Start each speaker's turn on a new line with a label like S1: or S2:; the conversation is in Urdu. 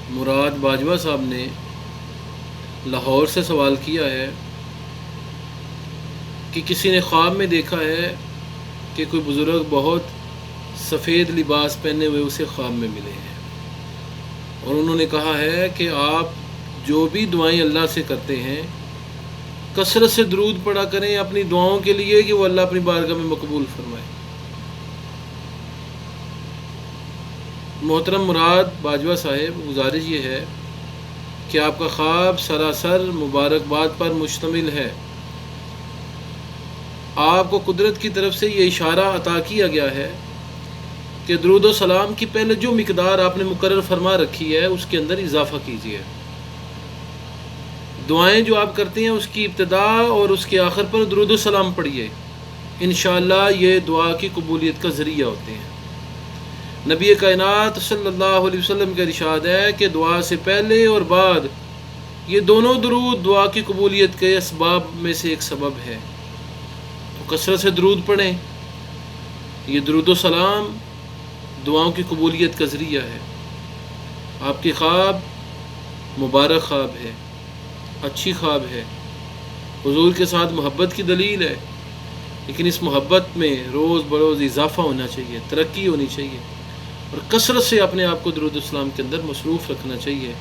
S1: مراد باجوہ صاحب نے لاہور سے سوال کیا ہے کہ کسی نے خواب میں دیکھا ہے کہ کوئی بزرگ بہت سفید لباس پہنے ہوئے اسے خواب میں ملے ہیں، اور انہوں نے کہا ہے کہ آپ جو بھی دعائیں اللہ سے کرتے ہیں کثرت سے درود پڑھا کریں اپنی دعاؤں کے لیے کہ وہ اللہ اپنی بارگاہ میں مقبول فرمائے۔ محترم مراد باجوہ صاحب، گزارش یہ ہے کہ آپ کا خواب سراسر مبارکباد پر مشتمل ہے۔ آپ کو قدرت کی طرف سے یہ اشارہ عطا کیا گیا ہے کہ درود و سلام کی پہلے جو مقدار آپ نے مقرر فرما رکھی ہے اس کے اندر اضافہ کیجیے۔ دعائیں جو آپ کرتے ہیں اس کی ابتدا اور اس کے آخر پر درود و سلام پڑھیے، انشاءاللہ یہ دعا کی قبولیت کا ذریعہ ہوتے ہیں۔ نبی کائنات صلی اللہ علیہ وسلم کا ارشاد ہے کہ دعا سے پہلے اور بعد یہ دونوں درود دعا کی قبولیت کے اسباب میں سے ایک سبب ہے، تو کثرت سے درود پڑھیں۔ یہ درود و سلام دعاؤں کی قبولیت کا ذریعہ ہے۔ آپ کی خواب مبارک خواب ہے، اچھی خواب ہے، حضور کے ساتھ محبت کی دلیل ہے، لیکن اس محبت میں روز بروز اضافہ ہونا چاہیے، ترقی ہونی چاہیے، اور کثرت سے اپنے آپ کو درود و سلام کے اندر مصروف رکھنا چاہیے۔